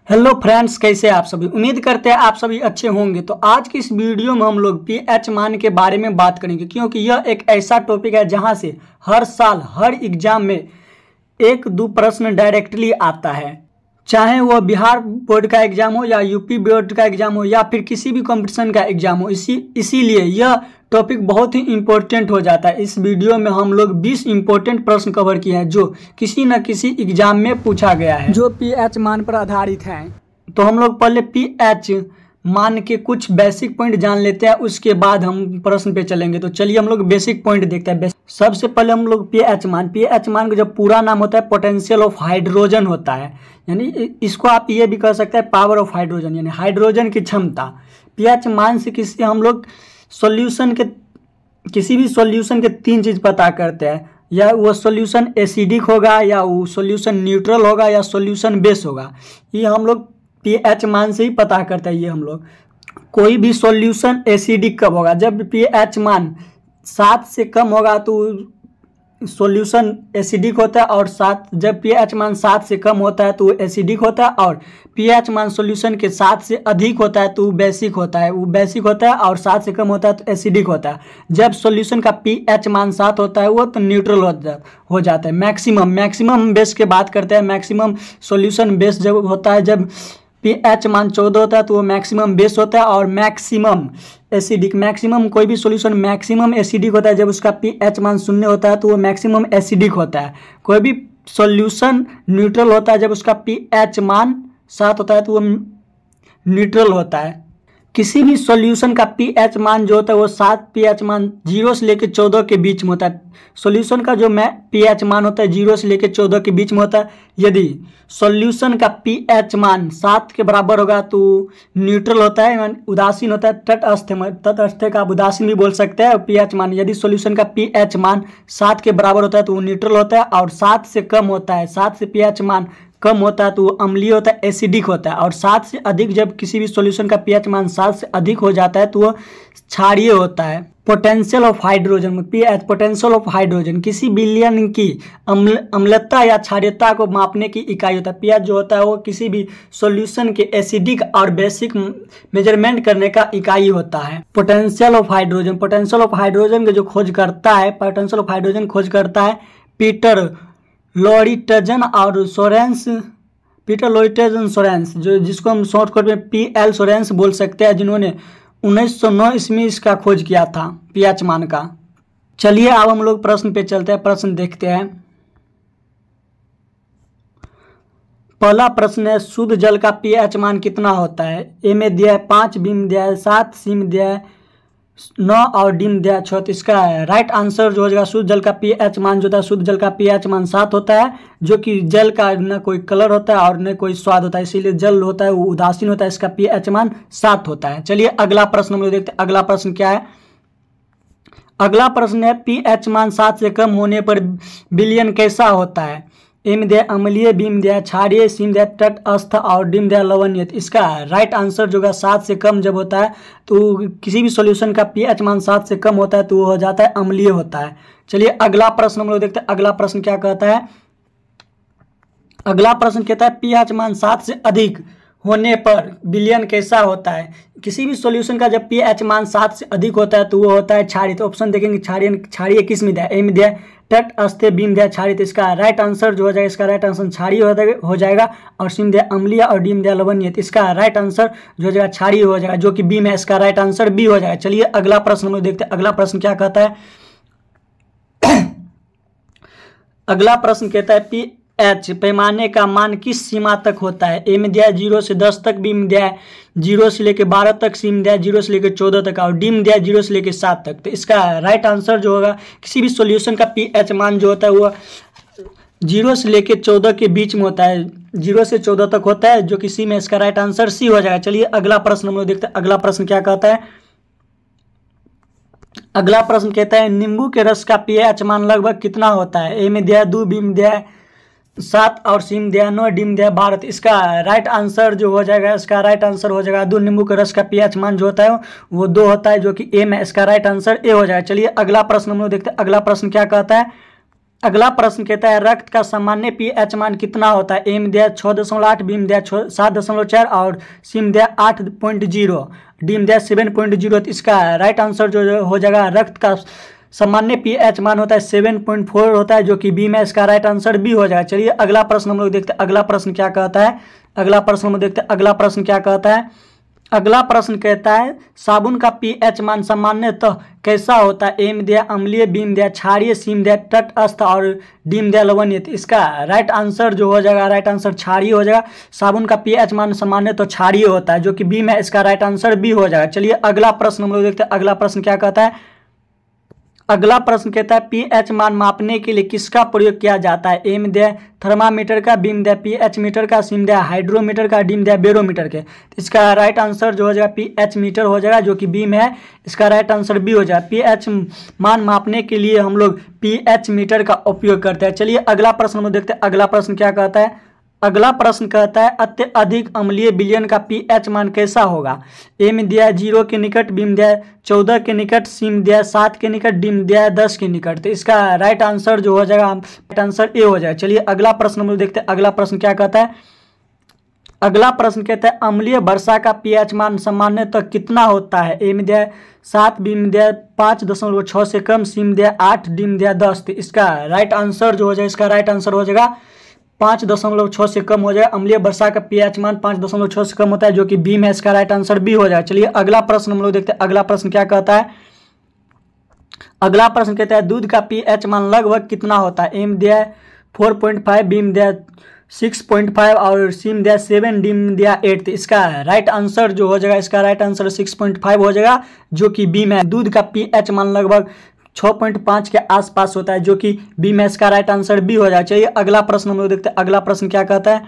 Hello friends, कैसे आप सभी। उम्मीद करते हैं आप सभी अच्छे होंगे। तो आज की इस वीडियो में हम लोग पीएच मान के बारे में बात करेंगे, क्योंकि यह एक ऐसा टॉपिक है जहां से हर साल हर एग्जाम में एक दो प्रश्न डायरेक्टली आता है। चाहे वो बिहार बोर्ड का एग्जाम हो या यूपी बोर्ड का एग्जाम हो या फिर किसी भी कंपटीशन का एग्जाम हो, इसीलिए यह टॉपिक बहुत ही इम्पोर्टेंट हो जाता है। इस वीडियो में हम लोग 20 इम्पोर्टेंट प्रश्न कवर किए हैं जो किसी न किसी एग्जाम में पूछा गया है, जो पीएच मान पर आधारित है। तो हम लोग पहले पीएच मान के कुछ बेसिक पॉइंट जान लेते हैं, उसके बाद हम प्रश्न पे चलेंगे। तो चलिए हम लोग बेसिक पॉइंट देखते हैं। सबसे पहले हम लोग पीएच मान का जब पूरा नाम होता है पोटेंशियल ऑफ हाइड्रोजन होता है, यानी इसको आप ये भी कह सकते हैं पावर ऑफ हाइड्रोजन, यानी हाइड्रोजन की क्षमता। पीएच मान से हम लोग किसी भी सॉल्यूशन के तीन चीज पता करते हैं, या वो सॉल्यूशन एसिडिक होगा, या वो सॉल्यूशन न्यूट्रल होगा, या सॉल्यूशन बेस होगा। ये हम लोग पीएच मान से ही पता करते हैं। ये हम लोग कोई भी सॉल्यूशन एसिडिक कब होगा, जब पीएच मान 7 से कम होगा तो सॉल्यूशन एसिडिक होता है, और जब पीएच मान 7 से कम होता है तो एसिडिक होता है, और पीएच मान सॉल्यूशन के 7 से अधिक होता है तो बेसिक होता है। वो बेसिक होता है, और 7 से कम होता है तो एसिडिक होता है। जब सॉल्यूशन का पीएच मान 7 होता है वो तो न्यूट्रल हो जाता है। मैक्सिमम बेस की बात करते हैं। मैक्सिमम सॉल्यूशन बेस जब होता है, जब पीएच मान 14 होता है तो वो मैक्सिमम बेस होता है। और मैक्सिमम एसिडिक, कोई भी सॉल्यूशन मैक्सिमम एसिडिक होता है जब उसका पीएच मान 0 होता है तो वो मैक्सिमम एसिडिक होता है। कोई भी सॉल्यूशन न्यूट्रल होता है जब उसका पीएच मान 7 होता है तो वो न्यूट्रल होता है। किसी भी सॉल्यूशन का पीएच मान जो होता है वो 7 पीएच मान 0 से लेकर 14 के बीच में होता है। सॉल्यूशन का जो पीएच मान होता है 0 से लेकर 14 के बीच में होता है। यदि सॉल्यूशन का पीएच मान 7 के बराबर होगा तो न्यूट्रल होता है, उदासीन होता है। तटस्थ का आप उदासीन भी बोल सकते हैं। पीएच मान, यदि सॉल्यूशन का पीएच मान 7 के बराबर होता है तो वो न्यूट्रल होता है, और 7 से कम होता है, 7 से पीएच मान कम होता है तो वो अम्लीय होता है, एसिडिक होता है। और 7 से अधिक, जब किसी भी सॉल्यूशन का पीएच मान 7 से अधिक हो जाता है तो वो क्षारीय होता है। Potential of hydrogen, pH potential of hydrogen किसी विलयन की अम्लता या क्षारीयता को मापने की इकाई होता है। पीएच जो होता है वो किसी भी सॉल्यूशन के एसिडिक और बेसिक मेजरमेंट करने का इकाई होता है। पोटेंशियल ऑफ हाइड्रोजन के जो खोज करता है पीटर लॉरिटजन और सोरेंस, जो जिसको हम शॉर्टकट में पीएल सोरेंस बोल सकते हैं, जिन्होंने 1909 ईस्वी इसका खोज किया था पीएच मान का। चलिए अब हम लोग प्रश्न पे चलते हैं, प्रश्न देखते हैं। पहला प्रश्न है, शुद्ध जल का पीएच मान कितना होता है। ए में दिया है 5, बी में दिया है 7, सी में दिया है 9 और डी में दिया है 6। तो इसका राइट आंसर जो हो जाएगा, शुद्ध जल का पीएच मान जो होता है, शुद्ध जल का पीएच मान 7 होता है, जो कि जल का न कोई कलर होता है और न कोई स्वाद होता है, इसीलिए जल होता है वो उदासीन होता है। इसका पीएच मान 7 होता है। चलिए अगला प्रश्न हम लोग देखते हैं। अगला प्रश्न क्या है। अगला प्रश्न है, पीएच मान 7 से कम होने पर विलयन कैसा होता है। ए में दिया अम्लीय, बी में दिया क्षारीय, सी में दिया तटस्थ और डी में दिया लवणीय। इसका राइट आंसर जो है 7 से कम जब होता है तो किसी भी सॉल्यूशन का पीएच मान 7 से कम होता है तो वो हो जाता है अम्लीय होता है। चलिए अगला प्रश्न हम लोग देखते हैं। अगला प्रश्न क्या कहता है। अगला प्रश्न कहता है, पीएच मान 7 से अधिक होने पर विलयन कैसा होता है। किसी भी सॉल्यूशन का जब पीएच मान 7 से अधिक होता है तो वो होता है क्षारीय। तो ऑप्शन देखेंगे, क्षारीय किस में दिया, ए में दिया तटस्थ, बी में दिया क्षारीय। तो इसका राइट आंसर जो हो जाएगा, इसका राइट आंसर क्षारीय हो जाएगा, और सी में दिया अम्लीय और डी में दिया लवणीय। तो इसका राइट आंसर जो हो जाएगा क्षारीय हो जाएगा, जो कि बी में, इसका राइट आंसर बी हो जाएगा। चलिए अगला प्रश्न हम लोग देखते हैं। अगला प्रश्न क्या कहता है। अगला प्रश्न कहता है, पीएच पैमाने का मान किस सीमा तक होता है। ए में दिया है 0 से 10 तक, बी में दिया है 0 से लेकर 12 तक, सी में दिया है 0 से लेकर 14 तक, और डी में दिया है 0 से लेकर 7 तक। तो इसका राइट आंसर जो होगा, किसी भी सॉल्यूशन का पीएच मान जो होता है वो 0 से लेकर 14 के बीच में होता है, 0 से 14 तक होता है, जो कि सी में, इसका राइट आंसर सी हो जाएगा। चलिए अगला प्रश्न हम लोग देखते हैं। अगला प्रश्न क्या कहता है। अगला प्रश्न कहता है, नींबू के रस का पीएच मान लगभग कितना होता है। ए में दिया है 2, बी में दिया है 7 और सी में दिया 9, डी में दिया 12। इसका राइट आंसर जो हो जाएगा, इसका राइट आंसर हो जाएगा 2। नींबू के रस का पीएच मान जो होता है वो 2 होता है, जो कि ए में, इसका राइट आंसर ए हो जाएगा। चलिए अगला प्रश्न हम लोग देखते हैं। अगला प्रश्न क्या कहता है। अगला प्रश्न कहता है रक्त का सामान्य पीएच मान कितना होता है। ए में दिया 6.8, बी में दिया 7.4 और सी में दिया 8.0, डी में दिया 7.0। तो इसका राइट आंसर जो हो जाएगा रक्त का सामान्य पीएच मान होता है 7.4 होता है, जो कि बी में इसका राइट आंसर बी हो जाएगा। चलिए अगला प्रश्न हम लोग देखते हैं अगला प्रश्न क्या कहता है। अगला प्रश्न हम लोग देखते हैं अगला प्रश्न क्या कहता है। अगला प्रश्न कहता है साबुन का पीएच मान सामान्यतः कैसा होता है। ए में दिया अम्लीय, बी में दिया क्षारीय, सी में दिया तटस्थ और डी में दिया लवणीय। तो इसका राइट आंसर जो हो जाएगा राइट आंसर क्षारीय हो जाएगा। साबुन का पीएच मान सामान्यतः क्षारीय होता है, जो कि बी में इसका राइट आंसर बी हो जाएगा। चलिए अगला प्रश्न हम लोग देखते हैं अगला प्रश्न क्या कहता है। अगला प्रश्न कहता है पीएच मान मापने के लिए किसका प्रयोग किया जाता है। ए में दिया थर्मामीटर का, बी में दिया पीएच मीटर का, सी में दिया हाइड्रोमीटर का, डी में दिया बैरोमीटर के। तो इसका राइट आंसर जो हो जाएगा पीएच मीटर हो जाएगा, जो कि बी में है। इसका राइट आंसर बी हो जाएगा। पीएच मान मापने के लिए हम लोग पीएच मीटर का उपयोग करते हैं। चलिए अगला प्रश्न हम देखते हैं अगला प्रश्न क्या कहता है। अगला प्रश्न कहता है अत्यधिक अम्लीय विलयन का पीएच मान कैसा होगा। ए में दिया 0 के निकट, बी में दिया 14 के निकट, सी में दिया 7 के निकट, डी में दिया 10 के निकट। तो इसका राइट आंसर जो हो जाएगा राइट आंसर ए हो जाएगा। चलिए अगला प्रश्न हम लोग देखते हैं अगला प्रश्न क्या कहता है। अगला प्रश्न कहता है अम्लीय वर्षा का पीएच मान सामान्यतः कितना होता है। ए में दिया 7, बी में दिया 5.6 से कम, सी में दिया 8, डी में दिया 10। तो इसका राइट आंसर जो हो जाएगा इसका राइट आंसर हो जाएगा 5.6 से कम हो जाएगा। अम्लीय वर्षा का पीएच मान 5.6 से कम होता है, जो कि बी में इसका राइट आंसर बी हो जाएगा। चलिए अगला प्रश्न हम लोग देखते हैं अगला प्रश्न क्या कहता है। अगला प्रश्न कहता है दूध का पीएच मान लगभग कितना होता है। ए में दिया 4.5, बी में दिया 6.5 और सी में दिया 7, डी में दिया 8। इसका राइट आंसर जो हो जाएगा इसका राइट आंसर 6.5 हो जाएगा, जो कि बी में दूध का पीएच मान लगभग 6.5 के आसपास होता है, जो कि बी में इसका राइट आंसर बी हो जाएगा। चलिए अगला प्रश्न हम लोग देखते हैं अगला प्रश्न क्या कहता है।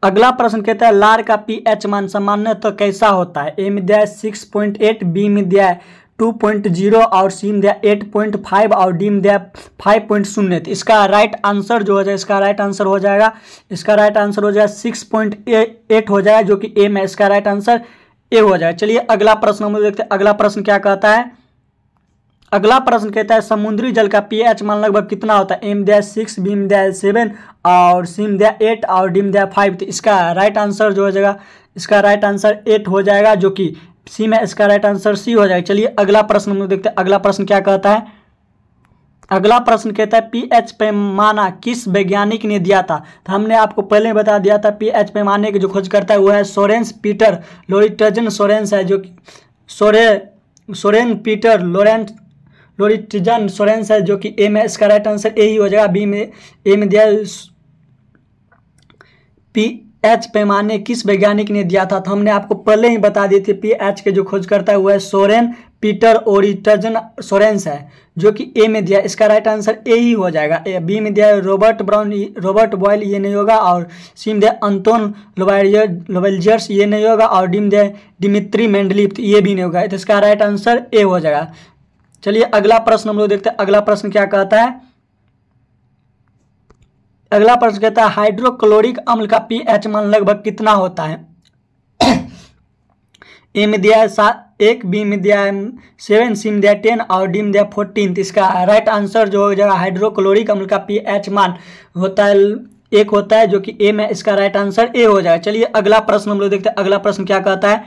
अगला प्रश्न कहता है लार का पीएच मान सामान्यतः कैसा होता है। ए में दिया 6.8, बी में दिया 2.0 और सी में दिया 8.5 और डी में दिया 5.0। तो इसका राइट आंसर जो हो जाएगा इसका राइट आंसर हो जाएगा इसका राइट आंसर हो जाएगा 6.8 हो जाएगा, जो कि ए में इसका राइट आंसर ए हो जाएगा। चलिए अगला प्रश्न हम लोग देखते हैं अगला प्रश्न क्या कहता है। अगला प्रश्न कहता है समुद्री जल का पीएच मान लगभग कितना होता है। ए में दिया 6, बी में दिया 7 और सी में दिया 8 और डी में दिया 5। तो इसका राइट आंसर जो हो जाएगा इसका राइट आंसर 8 हो जाएगा, जो कि सी में इसका राइट आंसर सी हो जाएगा। चलिए अगला प्रश्न हम लोग देखते हैं अगला प्रश्न क्या कहता है। अगला प्रश्न कहता है पीएच पैमाना किस वैज्ञानिक ने दिया था। तो हमने आपको पहले बता दिया था पीएच पैमाने की जो खोज करता है वो है सोरेन पीटर लोरिटजन सोरेंस है, जो सोरेन पीटर लोरिटजन सोरेंस है, जो कि ए में इसका राइट आंसर ए ही हो जाएगा। बी में ए में दिया पीएच पैमाने किस वैज्ञानिक ने दिया था। तो हमने आपको पहले ही बता दिए थे पीएच के जो खोज करता है वो है सोरेन पीटर ओरिटजन सोरेंस है, जो कि ए में दिया इसका राइट आंसर ए ही हो जाएगा। बी में दिया रॉबर्ट बॉयल ये नहीं होगा, और सी में दिया अंतोन लोवेल्जर्स ये नहीं होगा, और डी में दिया डिमित्री मेंडलीव ये भी नहीं होगा। तो इसका राइट आंसर ए हो जाएगा। चलिए अगला प्रश्न हम लोग देखते हैं अगला प्रश्न क्या कहता है। अगला प्रश्न कहता है हाइड्रोक्लोरिक अम्ल का पीएच मान लगभग कितना होता है। ए में दिया है 1, बी में दिया है 7, सी में दिया 10 और डी में दिया 14। तो इसका राइट आंसर जो हो जाएगा हाइड्रोक्लोरिक अम्ल का पीएच मान होता है 1 होता है, जो कि ए में इसका राइट आंसर ए हो जाएगा। चलिए अगला प्रश्न हम लोग देखते हैं अगला प्रश्न क्या कहता है।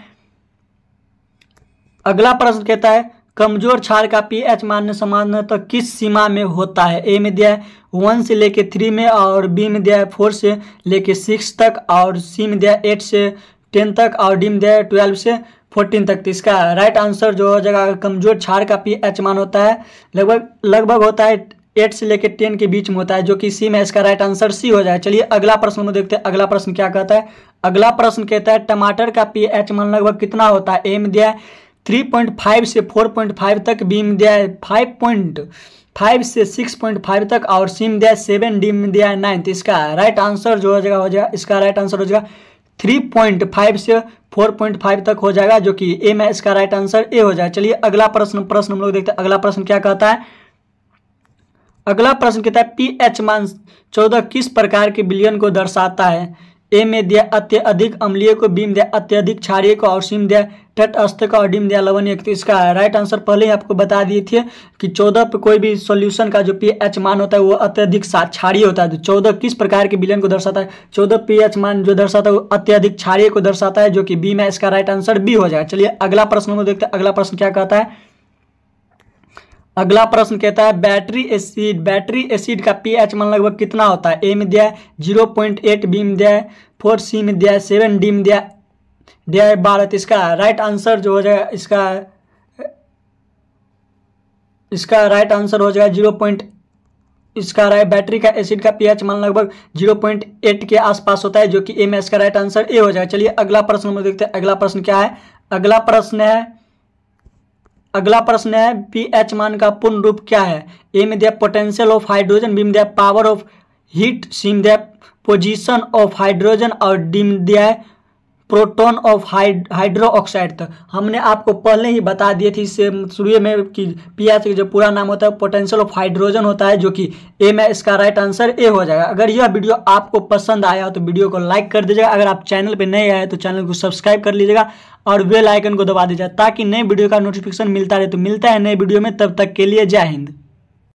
अगला प्रश्न कहता है कमजोर क्षार का पीएच मान सामान्यतः किस सीमा में होता है। ए में दिया है 1 से लेके 3 में, और बी में दिया है 4 से लेके 6 तक, और सी में दिया 8 से 10 तक, और डी में दिया है 12 से 14 तक। तो इसका राइट आंसर जो हो जाएगा कमजोर क्षार का पीएच मान होता है लगभग होता है 8 से लेके 10 के बीच में होता है, जो कि सी में इसका राइट आंसर सी हो जाएगा। चलिए अगला प्रश्न में देखते हैं अगला प्रश्न क्या कहता है। अगला प्रश्न कहता है टमाटर का पीएच मान लगभग कितना होता है। ए में दिया है 3.5 से 4.5 तक, बी में दिया है 5.5 से 6.5 तक, और सी में दिया है 7, डी में दिया है 9। तो इसका राइट आंसर जो हो जाएगा इसका राइट आंसर हो जाएगा 3.5 से 4.5 तक हो जाएगा, जो कि ए में इसका राइट आंसर ए हो जाएगा। चलिए अगला प्रश्न हम लोग देखते हैं अगला प्रश्न क्या कहता है। अगला प्रश्न कहता है पीएच मान 14 किस प्रकार के विलयन को दर्शाता है। ए में दिया अत्यधिक अम्लीय को, बी में दिया अत्यधिक क्षारीय को, और सी में दिया तटस्थ का, और डी में दिया लवणीय। तो इसका राइट आंसर पहले ही आपको बता दिए थे कि 14 पे कोई भी सॉल्यूशन का जो पीएच मान होता है वो अत्यधिक क्षारीय होता है। तो 14 किस प्रकार के विलयन को दर्शाता है? 14 पीएच मान जो दर्शाता है वो अत्यधिक क्षारीय को दर्शाता है, जो कि बी में इसका राइट आंसर बी हो जाएगा। चलिए अगला प्रश्न को देखते हैं। अगला प्रश्न क्या कहता है? अगला प्रश्न कहता है बैटरी एसिड का पीएच मान लगभग कितना होता है? ए में दिया है 0.8, बी में दिया है 4, सी में दिया है 7, डी में दिया है 12। तो इसका राइट आंसर जो हो जाएगा इसका राइट आंसर हो जाएगा बैटरी का एसिड का पीएच मान लगभग 0.8 के आसपास होता है, जो कि ए में इसका राइट आंसर ए हो जाएगा। चलिए अगला प्रश्न में देखते हैं। अगला प्रश्न क्या है? अगला प्रश्न है पीएच मान का पूर्ण रूप क्या है? ए में दिया पोटेंशियल ऑफ हाइड्रोजन, बी में दिया पावर ऑफ हीट, सी में दिया पोजीशन ऑफ हाइड्रोजन, और डी में दिया है प्रोटॉन ऑफ हाइड्रो ऑक्साइड। तो हमने आपको पहले ही बता दिए थे इससे शुरू में कि पीएच का जो पूरा नाम होता है पोटेंशियल ऑफ हाइड्रोजन होता है, जो कि ए में इसका राइट आंसर ए हो जाएगा। अगर यह वीडियो आपको पसंद आया हो तो वीडियो को लाइक कर दीजिएगा। अगर आप चैनल पे नए आए तो चैनल को सब्सक्राइब कर लीजिएगा और बेल आइकन को दबा दीजिएगा ताकि नए वीडियो का नोटिफिकेशन मिलता रहे। तो मिलता है नए वीडियो में, तब तक के लिए जय हिंद।